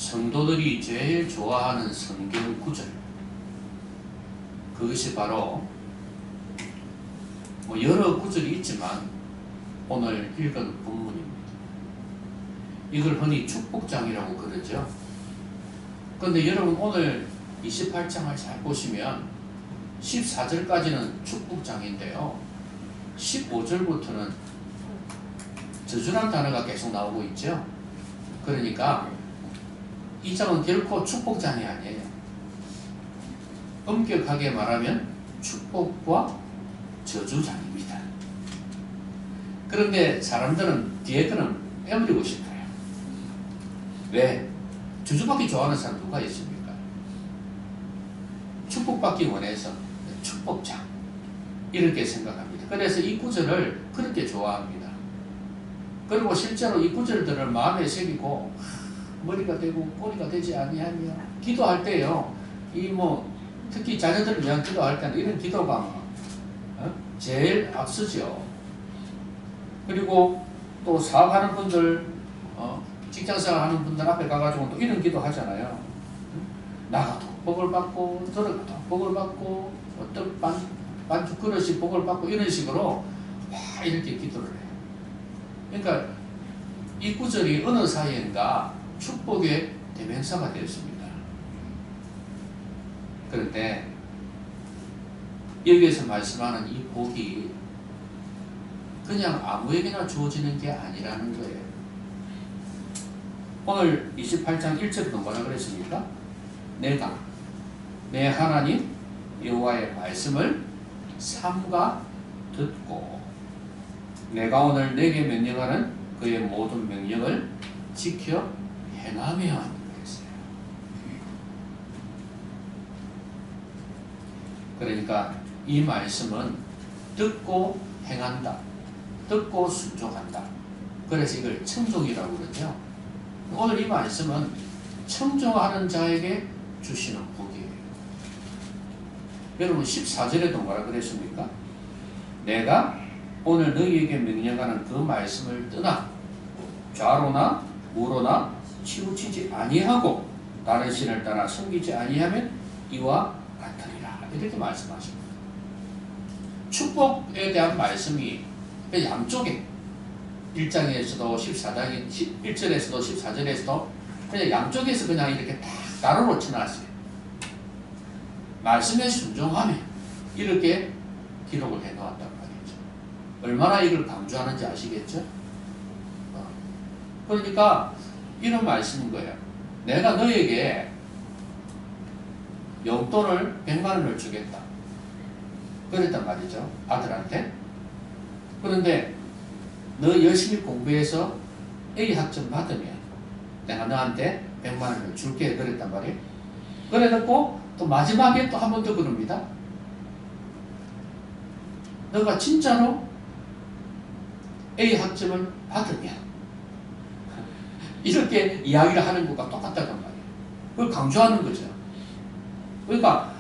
성도들이 제일 좋아하는 성경 구절, 그것이 바로 여러 구절이 있지만 오늘 읽은 본문입니다. 이걸 흔히 축복장이라고 그러죠. 그런데 여러분 오늘 28장을 잘 보시면 14절까지는 축복장인데요, 15절부터는 저주란 단어가 계속 나오고 있죠. 그러니까 이 장은 결코 축복장이 아니에요. 엄격하게 말하면 축복과 저주장입니다. 그런데 사람들은 뒤에 거는 빼버리고 싶어요. 왜? 저주받기 좋아하는 사람 누가 있습니까? 축복받기 원해서 축복장 이렇게 생각합니다. 그래서 이 구절을 그렇게 좋아합니다. 그리고 실제로 이 구절들을 마음에 새기고 머리가 되고 꼬리가 되지 아니하며 기도할 때요, 특히 자녀들을 위한 기도할 때는 이런 기도가 제일 앞서죠. 그리고 또 사업하는 분들, 직장생활 하는 분들 앞에 가가지고 또 이런 기도 하잖아요. 나가도 복을 받고 들어가도 복을 받고 어떤 반죽 그릇이 복을 받고 이런 식으로 막 이렇게 기도를 해요. 그러니까 이 구절이 어느 사이인가 축복의 대명사가 되었습니다. 그런데 여기에서 말씀하는 이 복이 그냥 아무에게나 주어지는 게 아니라는 거예요. 오늘 28장 1절부터 뭐라 그랬습니까? 내가 내 하나님 여호와의 말씀을 삼가 듣고 내가 오늘 내게 명령하는 그의 모든 명령을 지켜 행하며 하는 것이에요. 그러니까 이 말씀은 듣고 행한다, 듣고 순종한다. 그래서 이걸 청종이라고 그러죠. 오늘 이 말씀은 청종하는 자에게 주시는 복이에요. 여러분 14절에도 뭐라 그랬습니까? 내가 오늘 너희에게 명령하는 그 말씀을 떠나 좌로나 우로나 치우치지 아니하고 다른 신을 따라 섬기지 아니하면 이와 같으리라, 이렇게 말씀하십니다. 축복에 대한 말씀이 양쪽에 1장에서도 14장 1절에서도 14절에서도 그냥 양쪽에서 그냥 이렇게 딱 가로로 쳐놨어요. 말씀에 순종하며 이렇게 기록을 해놓았단 말이죠. 얼마나 이걸 강조하는지 아시겠죠? 그러니까 이런 말씀인 거예요. 내가 너에게 용돈을 100만 원을 주겠다, 그랬단 말이죠, 아들한테. 그런데 너 열심히 공부해서 A 학점 받으면 내가 너한테 100만 원을 줄게, 그랬단 말이에요. 그래 놓고 또 마지막에 또 한 번 더 그럽니다. 너가 진짜로 A 학점을 받으면 이렇게 이야기를 하는 것과 똑같다는 말이에요. 그걸 강조하는 거죠. 그러니까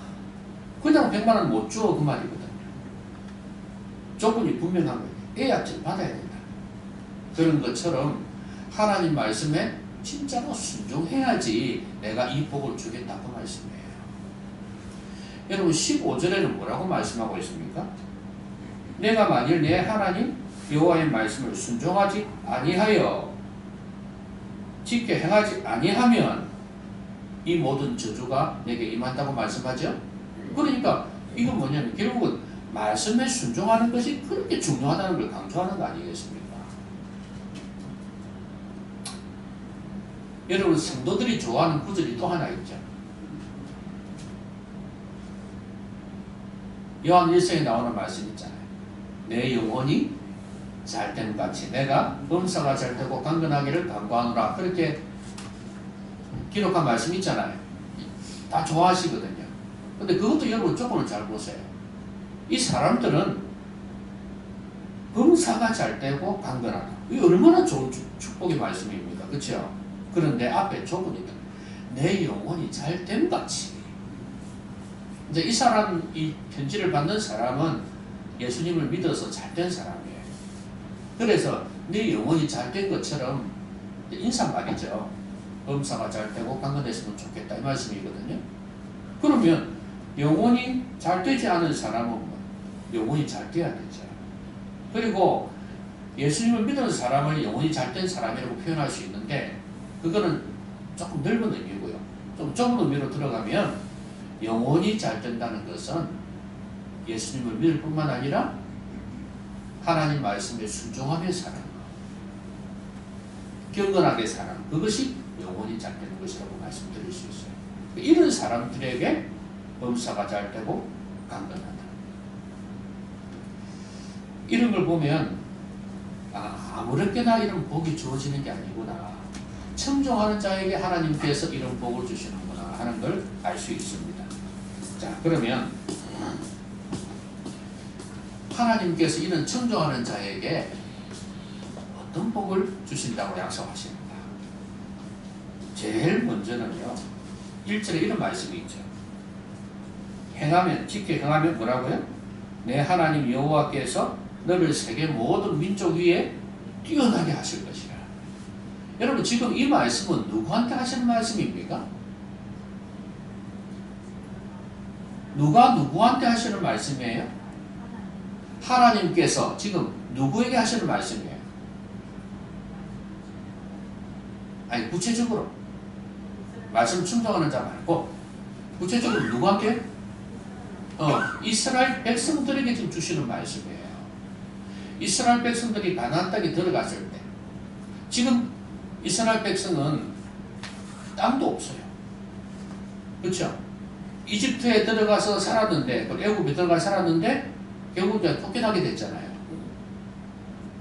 그냥 100만 원 못 줘, 그 말이거든요. 조건이 분명한 거예요. A 학점 받아야 된다. 그런 것처럼 하나님 말씀에 진짜로 순종해야지 내가 이 복을 주겠다고 말씀해요. 여러분 15절에는 뭐라고 말씀하고 있습니까? 내가 만일 내 하나님 여호와의 말씀을 순종하지 아니하여 지켜 행하지 아니하면 이 모든 저주가 내게 임한다고 말씀하죠. 그러니까 이건 뭐냐면 결국은 말씀에 순종하는 것이 그렇게 중요하다는 걸 강조하는 거 아니겠습니까? 여러분 성도들이 좋아하는 구절이 또 하나 있죠. 요한 1서에 나오는 말씀 있잖아요. 내 영혼이 잘됨 같이 내가 범사가 잘되고 강건하기를 간구하노라, 그렇게 기록한 말씀 있잖아요. 다 좋아하시거든요. 근데 그것도 여러분 조건을 잘 보세요. 이 사람들은 범사가 잘되고 강건하다, 이게 얼마나 좋은 축복의 말씀입니까? 그렇죠? 그런데 앞에 조건이 있다. 내 영혼이 잘됨 같이. 이제 이 사람, 이 편지를 받는 사람은 예수님을 믿어서 잘된 사람이에요. 그래서 네 영혼이 잘된 것처럼 인사말이죠. 범사가 잘 되고 강건했으면 좋겠다 이 말씀이거든요. 그러면 영혼이 잘 되지 않은 사람은 영혼이 잘 돼야 되죠. 그리고 예수님을 믿는 사람을 영혼이 잘 된 사람이라고 표현할 수 있는데 그거는 조금 넓은 의미고요. 좀 좁은 의미로 들어가면 영혼이 잘 된다는 것은 예수님을 믿을 뿐만 아니라 하나님 말씀에 순종하며 사는 것, 경건하게 사는 것, 그것이 영혼이 잘 되는 것이라고 말씀드릴 수 있어요. 이런 사람들에게 범사가 잘 되고 강건하다. 이런 걸 보면 아무렇게나 이런 복이 주어지는 게 아니구나. 청종하는 자에게 하나님께서 이런 복을 주시는구나 하는 걸 알 수 있습니다. 자, 그러면 하나님께서 이런 청종하는 자에게 어떤 복을 주신다고 약속하십니다. 제일 먼저는요, 1절에 이런 말씀이 있죠. 깊게 행하면 뭐라고요? 내 하나님 여호와께서 너를 세계 모든 민족 위에 뛰어나게 하실 것이라. 여러분 지금 이 말씀은 누구한테 하시는 말씀입니까? 누가 누구한테 하시는 말씀이에요? 하나님께서 지금 누구에게 하시는 말씀이에요? 아니 구체적으로 말씀 충성하는 자 말고 구체적으로 누구한테? 이스라엘 백성들에게 지금 주시는 말씀이에요. 이스라엘 백성들이 가나안 땅에 들어갔을 때 지금 이스라엘 백성은 땅도 없어요. 그렇죠? 이집트에 들어가서 살았는데 애굽에 들어가서 살았는데 결국 이제 쫓겨나게 됐잖아요.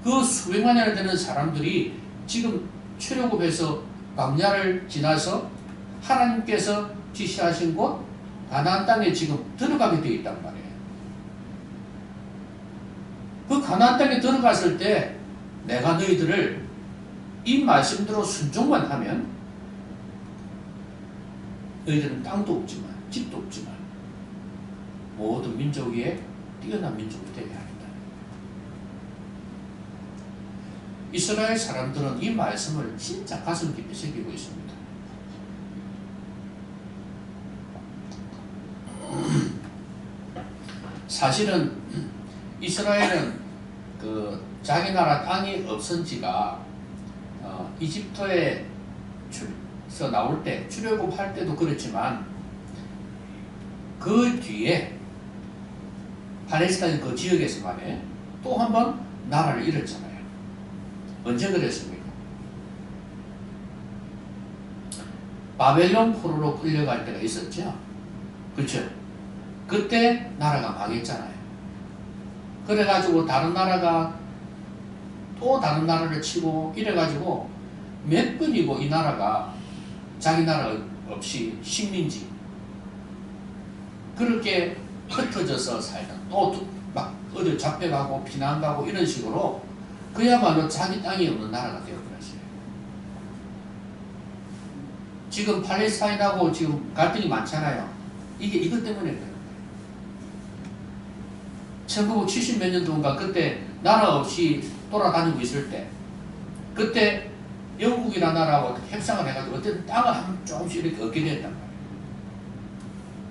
그 수백만 년이 되는 사람들이 지금 출애굽해서 광야를 지나서 하나님께서 지시하신 곳 가나안 땅에 지금 들어가게 되어 있단 말이에요. 그 가나안 땅에 들어갔을 때 내가 너희들을 이 말씀대로 순종만 하면 너희들은 땅도 없지만 집도 없지만 모든 민족 위에 뛰어난 민족이 되게 하겠다. 이스라엘 사람들은 이 말씀을 진짜 가슴 깊이 새기고 있습니다. 사실은 이스라엘은 그 자기 나라 땅이 없은 지가 이집트에서 나올 때 출애굽할 때도 그렇지만 그 뒤에 팔레스타인 그 지역에서만에 또 한 번 나라를 잃었잖아요. 언제 그랬습니까? 바벨론 포로로 끌려갈 때가 있었죠. 그렇죠? 그때 나라가 망했잖아요. 그래가지고 다른 나라가 또 다른 나라를 치고 이래가지고 몇 번이고 이 나라가 자기 나라 없이 식민지 그렇게 흩어져서 살다 또 막 어디 잡혀가고 피난가고 이런 식으로 그야말로 자기 땅이 없는 나라가 되어버렸어요. 지금 팔레스타인하고 지금 갈등이 많잖아요. 이게 이것 때문에 그래요. 1970 몇 년도인가 그때 나라 없이 돌아다니고 있을 때 그때 영국이라는 나라하고 협상을 해가지고 어떤 땅을 한 조금씩 이렇게 얻게 됐단 말이에요.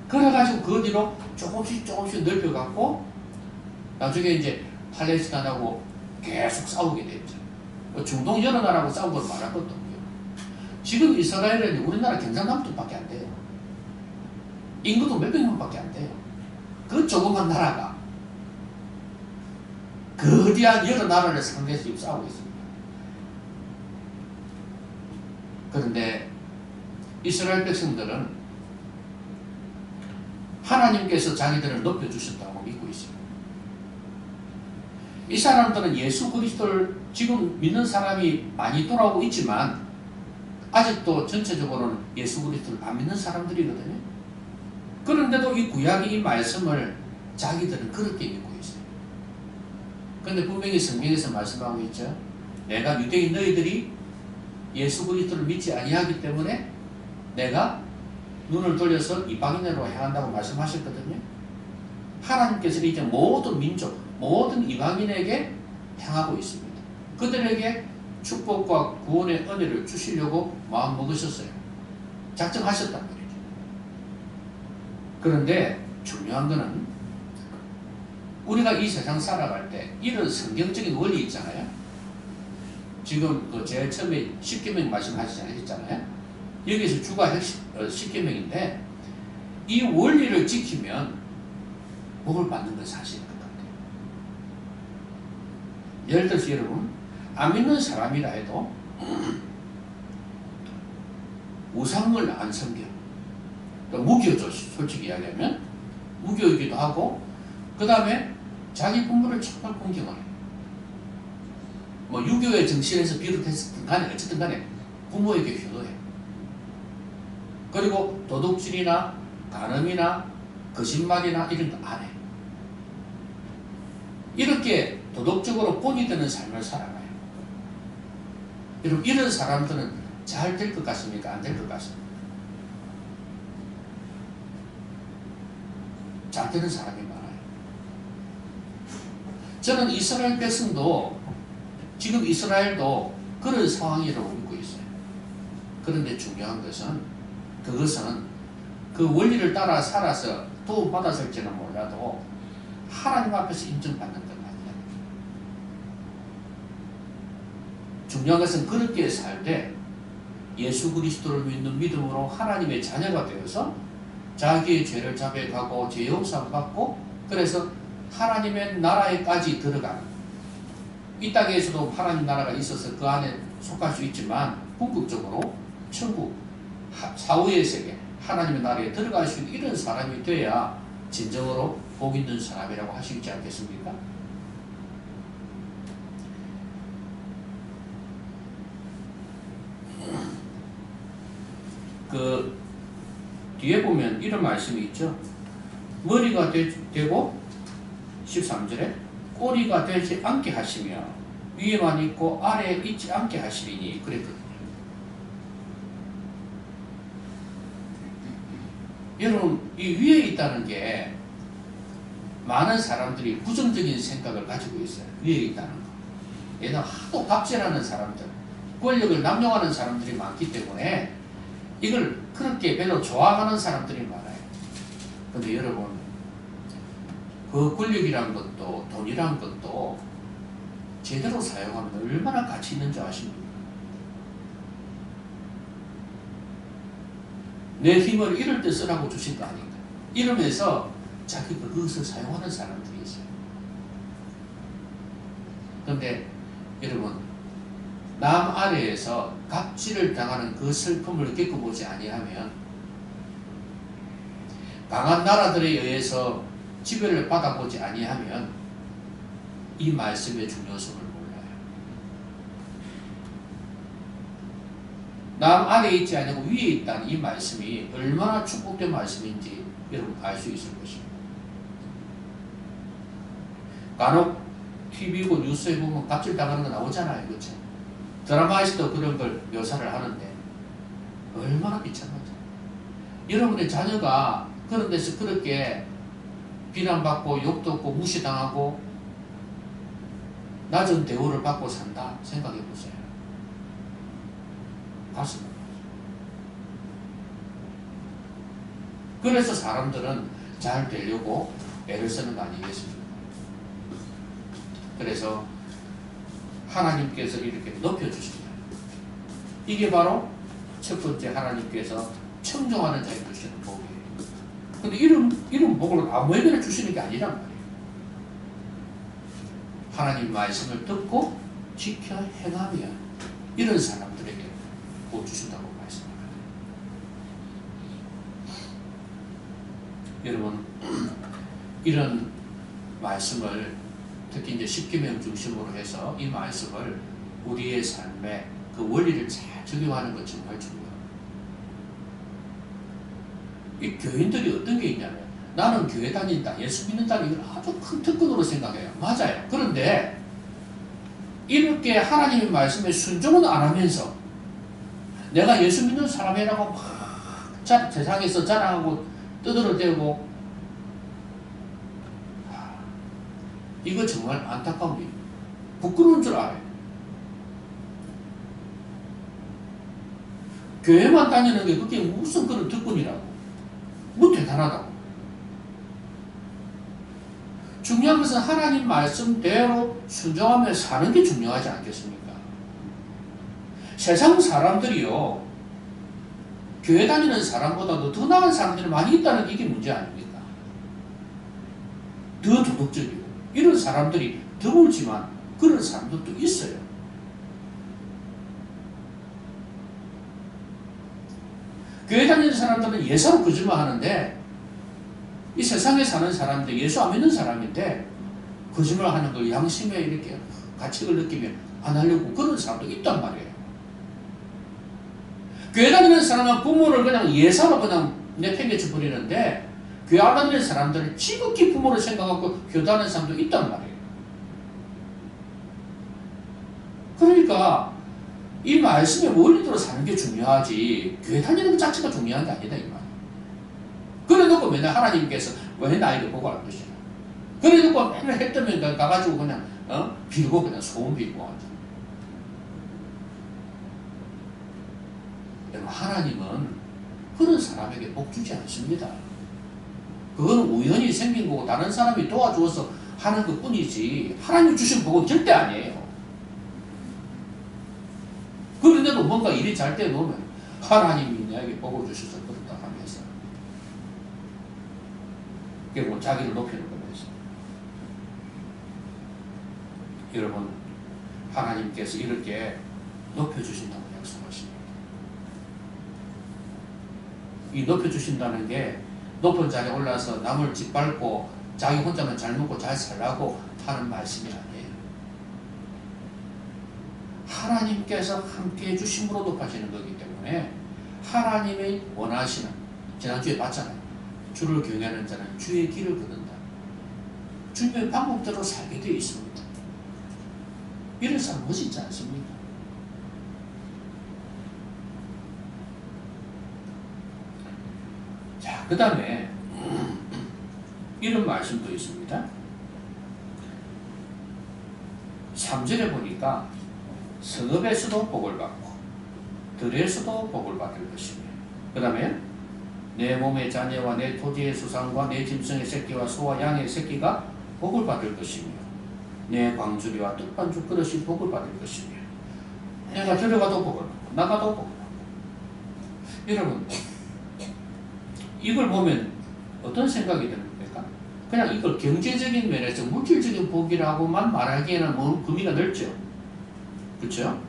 그래가지고 그 뒤로 조금씩 넓혀갖고 나중에 이제 팔레스타인하고 계속 싸우게 됐죠. 중동 여러 나라하고 싸운 걸 말할 것도 없고요. 지금 이스라엘은 우리나라 경상남도밖에 안 돼요. 인구도 몇백만밖에 안 돼요. 그 조그만 나라가 거대한 여러 나라를 상대해서 지금 싸우고 있습니다. 그런데 이스라엘 백성들은 하나님께서 자기들을 높여주셨다고 믿고 있습니다. 이 사람들은 예수 그리스도를 지금 믿는 사람이 많이 돌아오고 있지만 아직도 전체적으로는 예수 그리스도를 안 믿는 사람들이거든요. 그런데도 이 구약의 이 말씀을 자기들은 그렇게 믿고 있어요. 그런데 분명히 성경에서 말씀하고 있죠. 내가 유대인 너희들이 예수 그리스도를 믿지 아니하기 때문에 내가 눈을 돌려서 이방인으로 향한다고 말씀하셨거든요. 하나님께서 이제 모든 민족, 모든 이방인에게 향하고 있습니다. 그들에게 축복과 구원의 은혜를 주시려고 마음 먹으셨어요. 작정하셨단 말이죠. 그런데 중요한 거는 우리가 이 세상 살아갈 때 이런 성경적인 원리 있잖아요. 지금 그 제일 처음에 10계명 말씀하셨잖아요. 여기서 주가 10계명인데 이 원리를 지키면 복을 받는 건 사실인 것 같아요. 예를 들어서 여러분 안 믿는 사람이라 해도 우상을 안 섬겨. 무교죠. 솔직히 이야기하면 무교이기도 하고 그 다음에 자기 부모를 정말 공경을 해요. 뭐 유교의 정신에서 비롯했든 간에 어쨌든 간에 부모에게 효도해. 그리고 도둑질이나 간음이나 거짓말이나 이런 거 안 해. 이렇게 도덕적으로 본이 되는 삶을 살아가요. 여러분 이런 사람들은 잘 될 것 같습니까? 안 될 것 같습니까? 잘 되는 사람이 많아요. 저는 이스라엘 백성도 지금 이스라엘도 그런 상황이라고 믿고 있어요. 그런데 중요한 것은 그것은 그 원리를 따라 살아서 도움받았을지는 몰라도 하나님 앞에서 인정받는 건 아니야. 중요한 것은 그렇게 살 때 예수 그리스도를 믿는 믿음으로 하나님의 자녀가 되어서 자기의 죄를 자백하고 죄 용서 받고 그래서 하나님의 나라에까지 들어가는, 이 땅에서도 하나님 나라가 있어서 그 안에 속할 수 있지만 궁극적으로 천국 사후의 세계 하나님의 나라에 들어갈 수 있는 이런 사람이 돼야 진정으로 복 있는 사람이라고 할 수 있지 않겠습니까? 그 뒤에 보면 이런 말씀이 있죠. 머리가 되고 13절에 꼬리가 되지 않게 하시며 위에만 있고 아래에 있지 않게 하시리니 그랬거든요. 여러분 이 위에 있다는 게 많은 사람들이 부정적인 생각을 가지고 있어요. 위에 있다는 거. 얘는 하도 갑질하는 사람들, 권력을 남용하는 사람들이 많기 때문에 이걸 그렇게 별로 좋아하는 사람들이 많아요. 근데 여러분 그 권력이란 것도 돈이란 것도 제대로 사용하면 얼마나 가치 있는 줄 아십니까? 내 힘을 이럴 때 쓰라고 주신 거 아닌가? 이러면서 자기가 그것을 사용하는 사람들이 있어요. 그런데 여러분 남 아래에서 갑질을 당하는 그 슬픔을 겪어보지 아니하면 강한 나라들에 의해서 지배를 받아보지 아니하면 이 말씀의 중요성을 몰라요. 남 아래에 있지 않고 위에 있다는 이 말씀이 얼마나 축복된 말씀인지 여러분 알 수 있을 것입니다. 간혹 TV고 뉴스에 보면 갑질 당하는 거 나오잖아요. 그렇죠? 드라마에서도 그런 걸 묘사를 하는데 얼마나 비참하죠. 여러분의 자녀가 그런 데서 그렇게 비난받고 욕도 없고 무시당하고 낮은 대우를 받고 산다 생각해 보세요. 가슴 아파요. 그래서 사람들은 잘 되려고 애를 쓰는 거 아니겠습니까? 그래서 하나님께서 이렇게 높여주십니다. 이게 바로 첫 번째 하나님께서 청정하는 자에게 주시는 복이에요. 근데 이런 복을 아무에게나 주시는 게 아니란 말이에요. 하나님 말씀을 듣고 지켜 행하며 이런 사람들에게 복 주신다고 말씀합니다. 여러분 이런 말씀을 특히 이제 10계명 중심으로 해서 이 말씀을 우리의 삶에 그 원리를 잘 적용하는 것 정말 중요합니다. 이 교인들이 어떤 게 있냐면 나는 교회 다닌다, 예수 믿는다는 이걸 아주 큰 특권으로 생각해요. 맞아요. 그런데 이렇게 하나님의 말씀에 순종은 안 하면서 내가 예수 믿는 사람이라고 막 세상에서 자랑하고 떠들어대고 이거 정말 안타까운 일이에요. 부끄러운 줄 알아요. 교회만 다니는 게 그게 무슨 그런 특권이라고. 뭐 대단하다고. 중요한 것은 하나님 말씀대로 순종하며 사는 게 중요하지 않겠습니까? 세상 사람들이요, 교회 다니는 사람보다도 더 나은 사람들이 많이 있다는 게 이게 문제 아닙니까? 더 도덕적이고 이런 사람들이 드물지만 그런 사람들도 있어요. 교회 다니는 사람들은 예사로 거짓말 하는데, 이 세상에 사는 사람들, 예수 안 믿는 사람인데 거짓말 하는 거 양심에 이렇게 가책을 느끼면 안 하려고 그런 사람도 있단 말이에요. 교회 다니는 사람은 부모를 그냥 예사로 그냥 내팽개쳐 버리는데, 교회 안 다니는 사람들은 지극히 부모를 생각하고 교도하는 사람도 있단 말이에요. 그러니까 이 말씀의 원리대로 사는 게 중요하지, 교회 다니는 것 자체가 중요한 게 아니다 이 말이에요. 그래 놓고 맨날 하나님께서 왜 나에게 복을 할 것이냐, 그래 놓고 맨날 해 뜨면 가가지고 그냥 빌고 그냥 소원 빌고 하죠. 여러분, 하나님은 그런 사람에게 복 주지 않습니다. 그건 우연히 생긴 거고 다른 사람이 도와주어서 하는 것 뿐이지, 하나님 주신 복은 절대 아니에요. 그런데도 뭔가 일이 잘 돼 놓으면 하나님이 나에게 복을 주셔서 그렇다 하면서 결국 자기를 높이는 거면서. 여러분, 하나님께서 이렇게 높여주신다고 약속하십니다. 이 높여주신다는 게 높은 자리에 올라서 남을 짓밟고 자기 혼자만 잘 먹고 잘 살라고 하는 말씀이 아니에요. 하나님께서 함께 해주심으로 높아지는 거기 때문에, 하나님이 원하시는, 지난주에 봤잖아요. 주를 경외하는 자는 주의 길을 걷는다. 주님의 방법대로 살게 되어 있습니다. 이런 사람 멋있지 않습니까? 자, 그 다음에 이런 말씀도 있습니다. 3절에 보니까 성읍에서도 복을 받고 들에서도 복을 받을 것이며, 그 다음에 내 몸의 자녀와 내 토지의 수산과 내 짐승의 새끼와 소와 양의 새끼가 복을 받을 것이며, 내 광주리와 떡반죽 그릇이 복을 받을 것이며, 내가 들어가도 복을 받고 나가도 복을 받고. 여러분, 이걸 보면 어떤 생각이 듭니까? 그냥 이걸 경제적인 면에서 물질적인 복이라고만 말하기에는 뭐 범위가 넓죠. 그렇죠?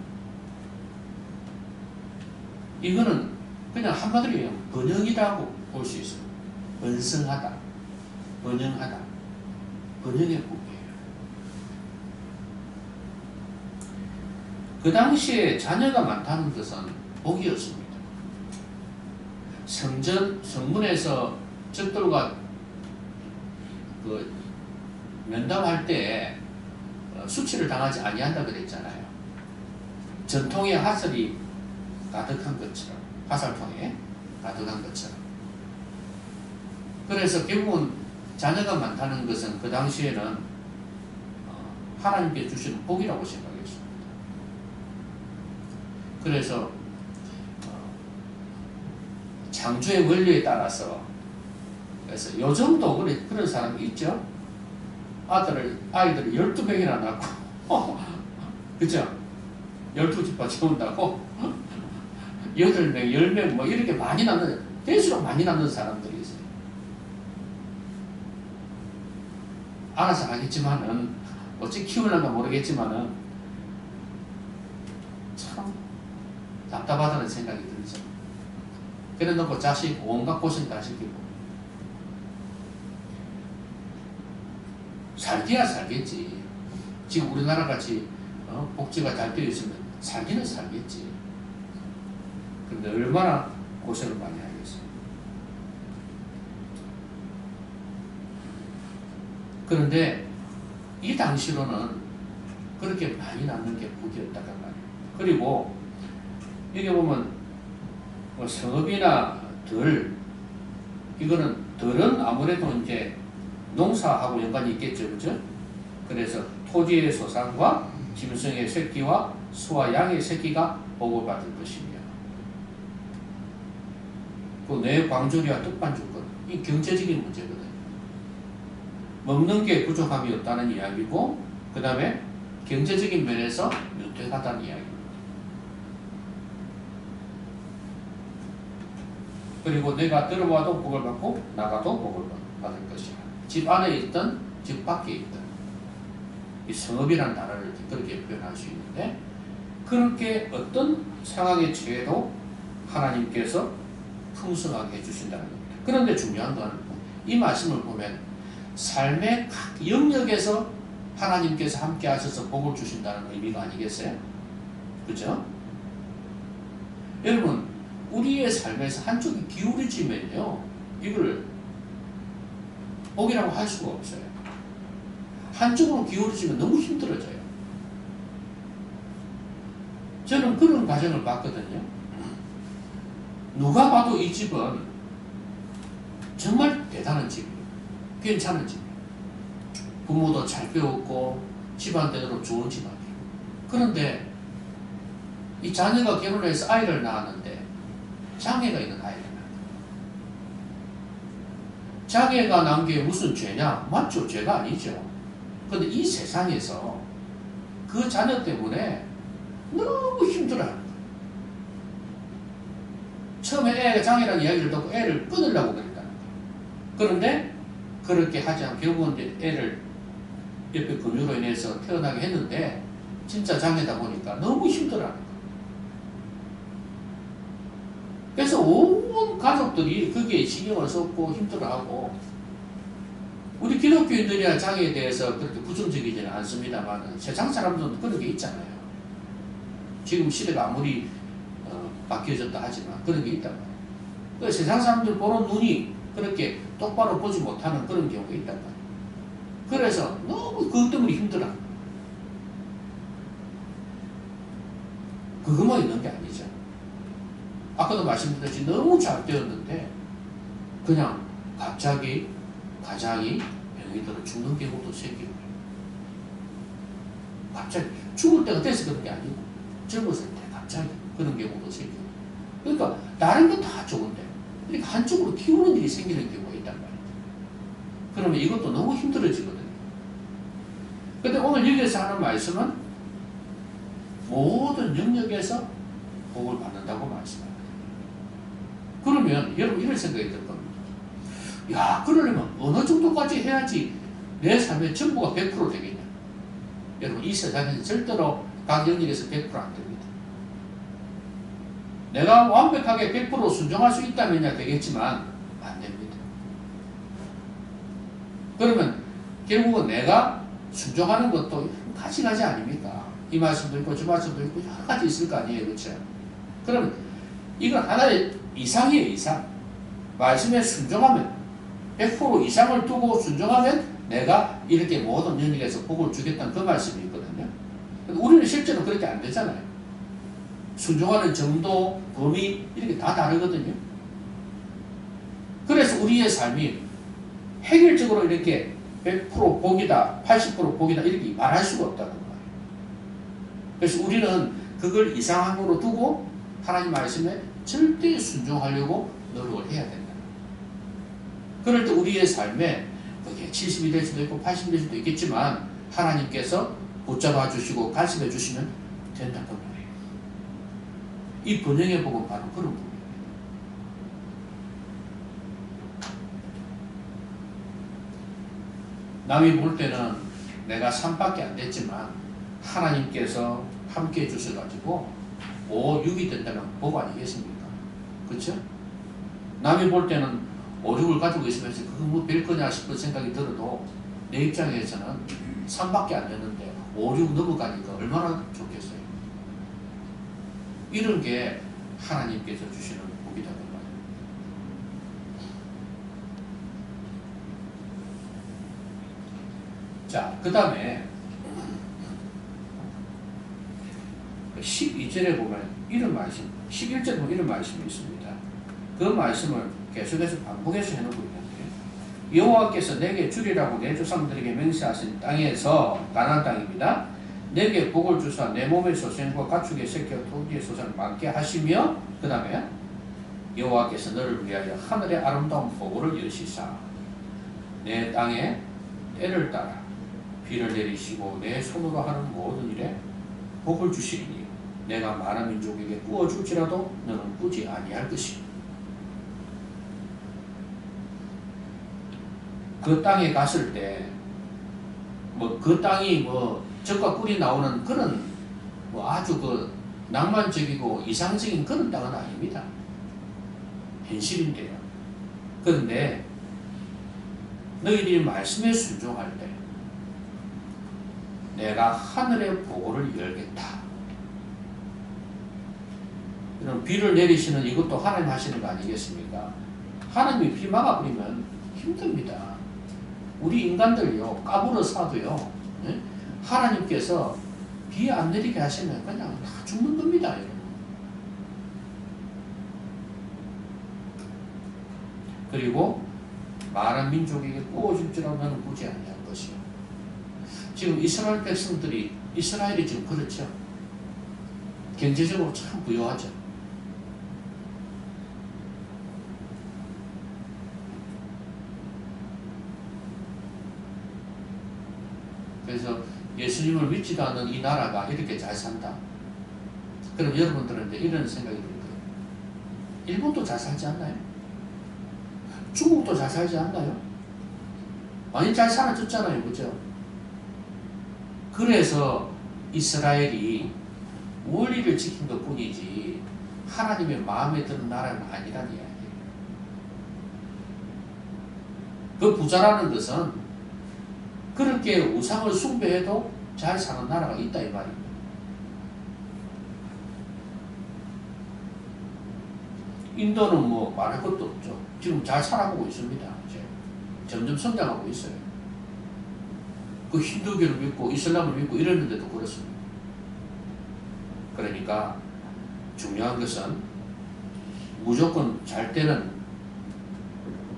이거는 그냥 한마디로 얘기하면 번영이라고 볼 수 있어요. 번성하다, 번영하다, 번영의 복이에요. 그 당시에 자녀가 많다는 것은 복이었습니다. 성문에서 적들과 그 면담할 때 수치를 당하지 아니한다 그랬잖아요. 전통의 화살이 가득한 것처럼, 화살통에 가득한 것처럼. 그래서 결국은 자녀가 많다는 것은 그 당시에는 하나님께 주시는 복이라고 생각했습니다. 그래서 창조의 원리에 따라서, 그래서 요즘도 그런 사람이 있죠. 아이들을 12명이나 낳고 그죠? 12집 채운다고 8명, 10명 뭐 이렇게 많이 낳는, 될수록 많이 낳는 사람들이 있어요. 알아서 하겠지만은, 어찌 키우려나 모르겠지만은 참 답답하다는 생각이 들죠. 그래 놓고 자식 온갖 고생 다 시키고 살기야 살겠지. 지금 우리나라 같이 복지가 잘 되어 있으면 살기는 살겠지. 그런데 얼마나 고생을 많이 하겠어요. 그런데 이 당시로는 그렇게 많이 낳는 게 복이었다는 말이에요. 그리고 여기 보면 성읍이나 들, 이거는 들은 아무래도 이제 농사하고 연관이 있겠죠, 그죠? 그래서 토지의 소산과 짐승의 새끼와 소와 양의 새끼가 복을 받을 것이며, 그 뇌 광조리와 뜻반죽권, 이 경제적인 문제거든요. 먹는 게 부족함이 없다는 이야기고, 그 다음에 경제적인 면에서 윤택하다는 이야기입니다. 그리고 내가 들어와도 복을 받고 나가도 복을 받을 것이야. 집 안에 있든 집 밖에 있든. 이 성읍이라는 단어를 그렇게 표현할 수 있는데, 그렇게 어떤 상황에 처해도 하나님께서 풍성하게 해주신다는 겁니다. 그런데 중요한 건 이 말씀을 보면 삶의 각 영역에서 하나님께서 함께 하셔서 복을 주신다는 의미가 아니겠어요? 그죠? 여러분, 우리의 삶에서 한쪽이 기울어지면요, 이걸 복이라고 할 수가 없어요. 한쪽으로 기울어지면 너무 힘들어져요. 저는 그런 과정을 봤거든요. 누가 봐도 이 집은 정말 대단한 집이에요. 괜찮은 집이에요. 부모도 잘 배웠고 집안대로 좋은 집안이에요. 그런데 이 자녀가 결혼해서 아이를 낳았는데 장애가 있는 아이를 낳아요. 장애가 난 게 무슨 죄냐? 맞죠? 죄가 아니죠. 그런데 이 세상에서 그 자녀 때문에 너무 힘들어하는 거예요. 처음에 애가 장애라는 이야기를 듣고 애를 끊으려고 그랬다는 거예요. 그런데 그렇게 하지 않고 결국은 애를 옆에 근육으로 인해서 태어나게 했는데 진짜 장애다 보니까 너무 힘들어하는 거예요. 그래서 온 가족들이 거기에 신경을 썼고 힘들어하고, 우리 기독교인들이야 장애에 대해서 그렇게 부정적이지는 않습니다만 세상 사람들은 그런 게 있잖아요. 지금 시대가 아무리 바뀌어졌다 하지만 그런 게 있단 말이에요. 그래서 세상 사람들 보는 눈이 그렇게 똑바로 보지 못하는 그런 경우가 있단 말이에요. 그래서 너무 그것 때문에 힘들어. 그것만 있는 게 아니죠. 아까도 말씀드렸듯이 너무 잘 되었는데 그냥 갑자기 가장이 병이 들어 죽는 경우도 생기고, 갑자기 죽을 때가 돼서 그런 게 아니고 젊었을 때 갑자기 그런 경우도 생기고. 그러니까 다른 건 다 좋은데 그러니까 한쪽으로 기우는 일이 생기는 경우가 있단 말이에요. 그러면 이것도 너무 힘들어지거든요. 근데 오늘 여기서 하는 말씀은 모든 영역에서 복을 받는다고 말씀합니다. 그러면 여러분 이런 생각이 들 겁니다. 야, 그러려면 어느 정도까지 해야지 내 삶의 전부가 100% 되겠냐? 여러분, 이 세상에서 절대로 각 영역에서 100% 안 됩니다. 내가 완벽하게 100% 순종할 수 있다면야 되겠지만 안 됩니다. 그러면 결국은 내가 순종하는 것도 가지가지 아닙니까? 이 말씀도 있고 저 말씀도 있고 여러 가지 있을 거 아니에요. 그렇죠? 그러면 이건 하나의 이상이에요. 이상. 말씀에 순종하면 100% 이상을 두고 순종하면 내가 이렇게 모든 영역에서 복을 주겠다는 그 말씀이 있거든요. 근데 우리는 실제로 그렇게 안 되잖아요. 순종하는 정도, 범위 이렇게 다 다르거든요. 그래서 우리의 삶이 획일적으로 이렇게 100% 복이다, 80% 복이다 이렇게 말할 수가 없다는 거예요. 그래서 우리는 그걸 이상함으로 두고 하나님 말씀에 절대 순종하려고 노력을 해야 된다. 그럴 때 우리의 삶에 그게 70이 될 수도 있고 80이 될 수도 있겠지만 하나님께서 붙잡아 주시고 가르쳐 주시면 된다는 말이에요. 이 번영의 복은 바로 그런 복입니다. 남이 볼 때는 내가 3밖에 안 됐지만 하나님께서 함께 해주셔가지고 5, 6이 된다면 복 아니겠습니까? 그렇죠? 남이 볼 때는 5, 6을 가지고 있으면서 그거 뭐 별거냐 싶은 생각이 들어도 내 입장에서는 3밖에 안 됐는데 5, 6 넘어가니까 얼마나 좋겠어요. 이런 게 하나님께서 주시는 복이라는 거예요. 자, 그 다음에 12절에 보면 이런 말씀, 11절에 보면 이런 말씀이 있습니다. 그 말씀을 계속해서 반복해서 해놓고 있는데, 여호와께서 내게 주리라고 내 조상들에게 맹세하신 땅에서, 가나안 땅입니다. 내게 복을 주사 내 몸의 소생과 가축의 새끼와 토지의 소생을 많게 하시며, 그 다음에 여호와께서 너를 위하여 하늘의 아름다운 보고를 여시사 내 땅에 때를 따라 비를 내리시고 내 손으로 하는 모든 일에 복을 주시리니 내가 많은 민족에게 꾸어줄지라도 너는 꾸지 아니할 것이니 그 땅에 갔을 때 뭐 그 땅이 뭐 적과 꿀이 나오는 그런 뭐 아주 그 낭만적이고 이상적인 그런 땅은 아닙니다. 현실인데요. 그런데 너희들이 말씀에 순종할 때 내가 하늘의 보고를 열겠다. 이런 비를 내리시는 이것도 하나님 하시는 거 아니겠습니까? 하나님이 비 막아버리면 힘듭니다. 우리 인간들요 까불어 사도요 하나님께서 비 안 내리게 하시면 그냥 다 죽는 겁니다. 여러분. 그리고 많은 민족에게 꾸어줄지라도 너는 꾸지 아니할 것이요. 지금 이스라엘 백성들이 이스라엘이 지금 그렇죠. 경제적으로 참 부유하죠. 그래서 예수님을 믿지도 않는 이 나라가 이렇게 잘 산다. 그럼 여러분들은 이제 이런 생각이 들어요. 일본도 잘 살지 않나요? 중국도 잘 살지 않나요? 많이 잘 살아졌잖아요. 그죠? 그래서 이스라엘이 원리를 지킨 것 뿐이지 하나님의 마음에 드는 나라는 아니라는 이야기예요. 그 부자라는 것은 그렇게 우상을 숭배해도 잘 사는 나라가 있다 이 말입니다. 인도는 뭐 말할 것도 없죠. 지금 잘 살아가고 있습니다. 이제 점점 성장하고 있어요. 그 힌두교를 믿고 이슬람을 믿고 이랬는데도 그렇습니다. 그러니까 중요한 것은 무조건 잘 때는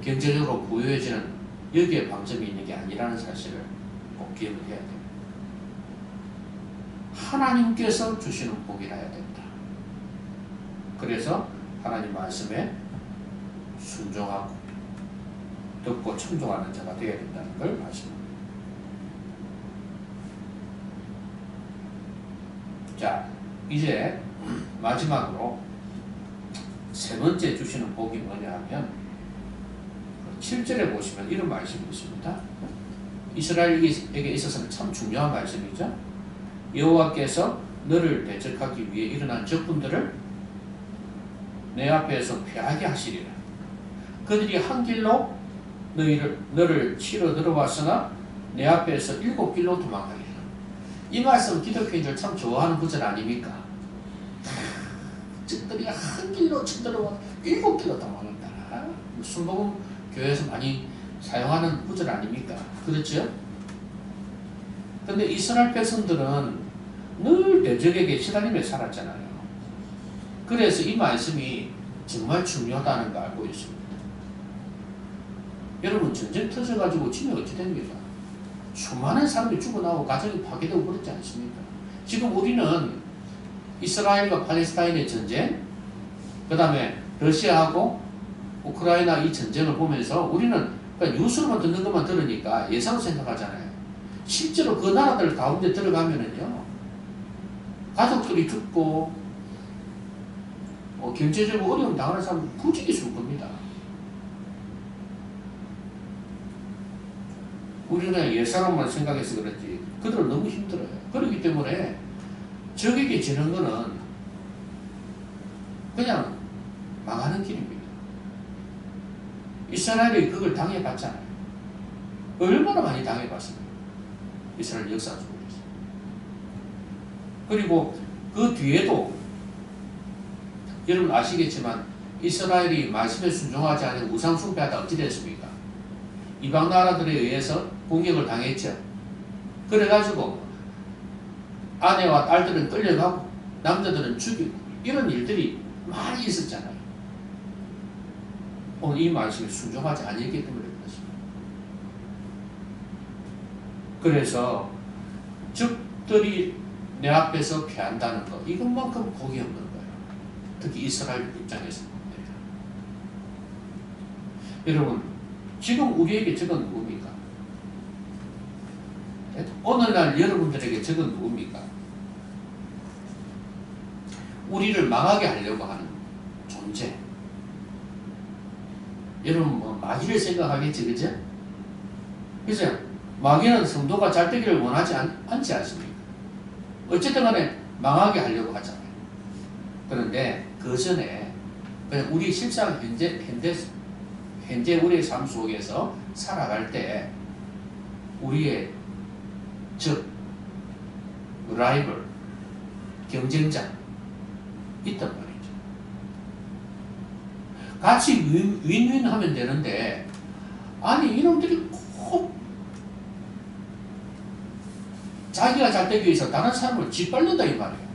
경제적으로 부유해지는 여기에 방점이 있는 게 아니라는 사실을 꼭 기억을 해야 됩니다. 하나님께서 주시는 복이라야 됩니다. 그래서 하나님 말씀에 순종하고 듣고 청종하는 자가 되어야 된다는 걸 말씀합니다. 자, 이제 마지막으로 세 번째 주시는 복이 뭐냐 하면 7절에 보시면 이런 말씀이 있습니다. 이스라엘에게 있어서는 참 중요한 말씀이죠. 여호와께서 너를 대적하기 위해 일어난 적군들을 내 앞에서 패하게 하시리라. 그들이 한 길로 너를 치러 들어왔으나 내 앞에서 7길로 도망가리라. 이 말씀 기독교인들 참 좋아하는 구절 아닙니까? 적들이 한 길로 쳐들어와 7길로 도망간다. 순복음 교회에서 많이 사용하는 구절 아닙니까? 그렇죠? 근데 이스라엘 백성들은 늘 대적에게 시달리며 살았잖아요. 그래서 이 말씀이 정말 중요하다는 걸 알고 있습니다. 여러분 전쟁 터져가지고 지면 어찌 됩니까? 수많은 사람이 죽어나오고 가정이 파괴되고 그렇지 않습니까? 지금 우리는 이스라엘과 팔레스타인의 전쟁, 그 다음에 러시아하고 우크라이나 이 전쟁을 보면서 우리는 그냥 뉴스로만 듣는 것만 들으니까 예상을 생각하잖아요. 실제로 그 나라들 가운데 들어가면은요, 가족들이 죽고, 경제적으로 어려움 당하는 사람 부지기 있을 겁니다. 우리는 옛사람만 생각해서 그렇지, 그들은 너무 힘들어요. 그렇기 때문에 적에게 지는 거는 그냥 망하는 길입니다. 이스라엘이 그걸 당해봤잖아요. 얼마나 많이 당해봤습니까? 이스라엘 역사 속에서. 그리고 그 뒤에도 여러분 아시겠지만 이스라엘이 말씀에 순종하지 않은 우상 숭배하다 어찌 됐습니까? 이방 나라들에 의해서 공격을 당했죠. 그래가지고 아내와 딸들은 끌려가고 남자들은 죽이고 이런 일들이 많이 있었잖아요. 오늘 이 말씀에 순종하지 않았기 때문에 그렇습니다. 그래서 적들이 내 앞에서 패한다는 것, 이것만큼 복이 없는 거예요. 특히 이스라엘 입장에서. 여러분, 지금 우리에게 적은 누굽니까? 오늘날 여러분들에게 적은 누굽니까? 우리를 망하게 하려고 하는 존재. 여러분, 뭐 마귀를 생각하겠지, 그죠? 그죠? 마귀는 성도가 잘 되기를 원하지 않지 않습니까? 어쨌든 간에 망하게 하려고 하잖아요. 그런데 그 전에 그냥 우리 실상 현재 우리의 삶 속에서 살아갈 때 우리의 적, 라이벌, 경쟁자 있단 말이죠. 같이 윈윈하면 되는데 아니 이놈들이 꼭 자기가 잘 되기 위해서 다른 사람을 짓밟는다 이 말이에요.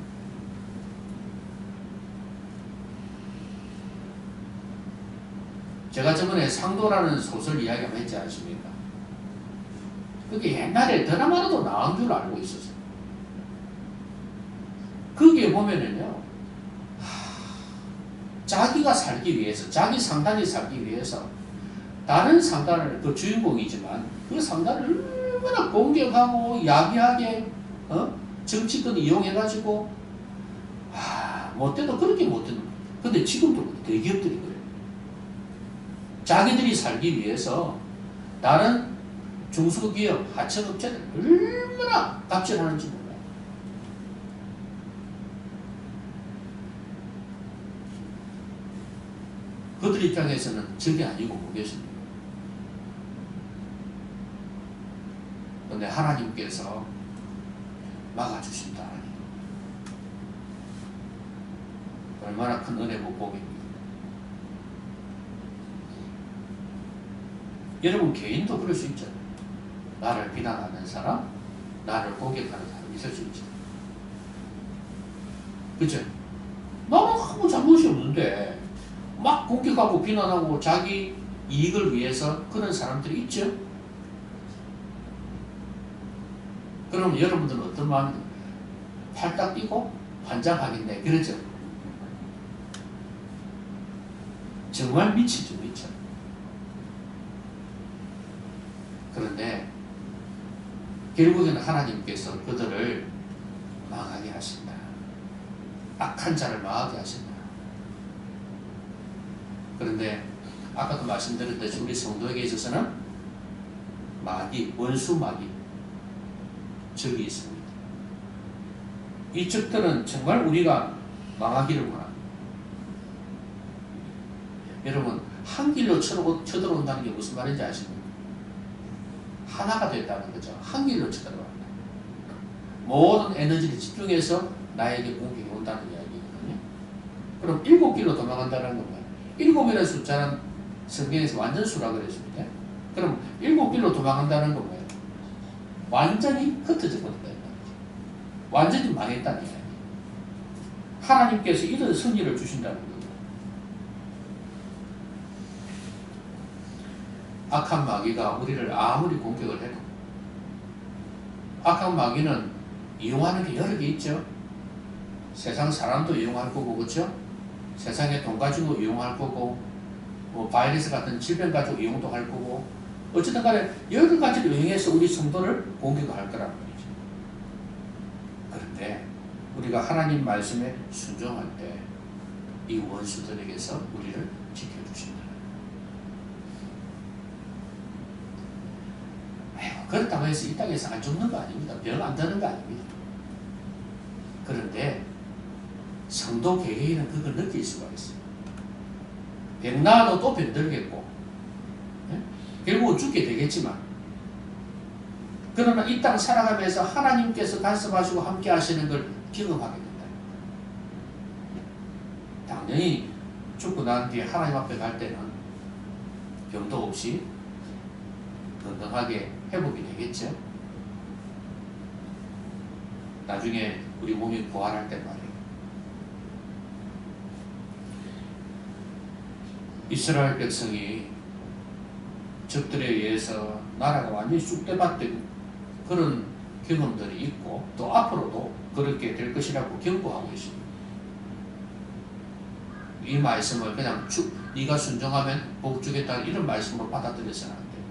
제가 저번에 상도라는 소설 이야기 한번 했지 않습니까? 그게 옛날에 드라마로도 나온 줄 알고 있었어요. 거기에 보면은요, 자기가 살기 위해서, 자기 상단이 살기 위해서 다른 상단을, 그 주인공이지만 그 상단을 얼마나 공격하고 야비하게 정치권 이용해가지고 못돼도 그렇게 못되는 거예요. 근데 지금도 대기업들이 그래요. 자기들이 살기 위해서 다른 중소기업, 하청업체들 얼마나 갑질하는지 몰라요. 그들 입장에서는 적이 아니고 뭐겠습니까? 그런데 하나님께서 막아주신다. 얼마나 큰 은혜고 복입니다. 여러분 개인도 그럴 수 있잖아요. 나를 비난하는 사람, 나를 공격하는 사람 있을 수 있죠. 그죠? 나는 아무 잘못이 없는데 막 공격하고 비난하고 자기 이익을 위해서 그런 사람들이 있죠. 그럼 여러분들은 어떤 마음이 팔딱 뛰고 환장하겠네. 그러죠? 정말 미치죠, 미쳐. 그런데 결국에는 하나님께서 그들을 망하게 하신다. 악한 자를 망하게 하신다. 그런데 아까도 말씀드렸듯이 우리 성도에게 있어서는 마귀, 원수 마귀, 적이 있습니다. 이 적들은 정말 우리가 망하기를 원합니다. 여러분, 한 길로 쳐들어온다는 게 무슨 말인지 아십니까? 하나가 됐다는 거죠. 한 길로 쳐들어간다. 모든 에너지를 집중해서 나에게 공격이 온다는 이야기거든요. 그럼 7길로 도망간다는 건 뭐예요? 7이라는 숫자는 성경에서 완전수라고 그랬습니다. 그럼 7길로 도망간다는 건 뭐예요? 완전히 흩어져 버린다. 완전히 망했다는 이야기. 하나님께서 이런 승리를 주신다는 거예요. 악한 마귀가 우리를 아무리 공격을 해도 악한 마귀는 이용하는 게 여러 개 있죠. 세상 사람도 이용할 거고, 그렇죠? 세상에 돈 가지고 이용할 거고, 뭐 바이러스 같은 질병 가지고 이용도 할 거고, 어쨌든 간에 여러 가지를 이용해서 우리 성도를 공격할 거란 말이죠. 그런데 우리가 하나님 말씀에 순종할 때 이 원수들에게서 우리를 지켜주신다. 그렇다고 해서 이 땅에서 안 죽는 거 아닙니다. 병 안 드는 거 아닙니다. 그런데 성도 개개인은 그걸 느낄 수가 있어요. 병 나아도 또 병들겠고, 결국은 죽게 되겠지만, 그러나 이 땅 살아가면서 하나님께서 간섭하시고 함께 하시는 걸 경험하게 된다. 당연히 죽고 난 뒤에 하나님 앞에 갈 때는 병도 없이 건강하게 회복이 되겠죠. 나중에 우리 몸이 부활할 때 말이에요. 이스라엘 백성이 적들에 의해서 나라가 완전히 쑥대밭된 그런 경험들이 있고 또 앞으로도 그렇게 될 것이라고 경고하고 있습니다. 이 말씀을 그냥 네가 순종하면 복 주겠다는 이런 말씀으로 받아들여서는 안 돼요.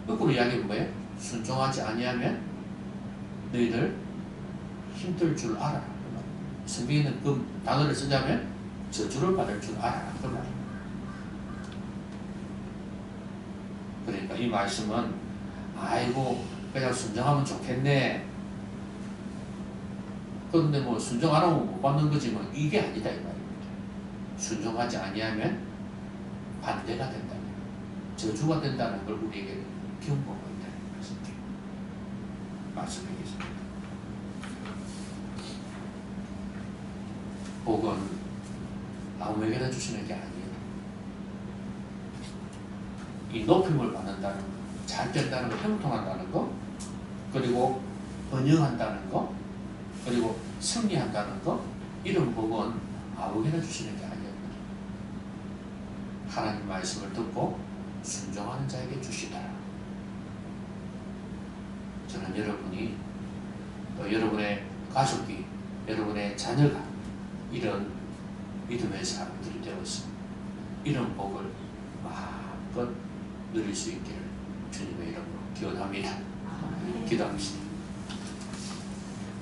거꾸로 이야기는 뭐예요? 순종하지 아니하면 너희들 힘들 줄 알아라. 성경에는 그 단어를 쓰자면 저주를 받을 줄 알아라. 그 말입니다. 그러니까 이 말씀은 아이고 그냥 순종하면 좋겠네. 그런데 뭐 순종 안 하면 못 받는 거지 뭐 이게 아니다 이 말입니다. 순종하지 아니하면 반대가 된다는 저주가 된다는 걸 우리에게 경고하고 있다는 것을 말씀하겠습니다. 복은 아무에게나 주시는 게 아니에요. 이 높임을 받는다는 거, 잘 된다는 거, 형통한다는 거, 그리고 번영한다는 거, 그리고 승리한다는 거, 이런 복은 아무에게나 주시는 게 아니에요. 하나님 말씀을 듣고 순종하는 자에게 주시더라. 저는 여러분이 또 여러분의 가족이, 여러분의 자녀가 이런 믿음의 사람들이 되어서 이런 복을 마음껏 누릴 수 있기를 주님의 이름으로 기원합니다. 기도하겠습니다.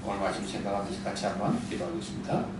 오늘 말씀 생각하면서 같이 한번 기도하겠습니다.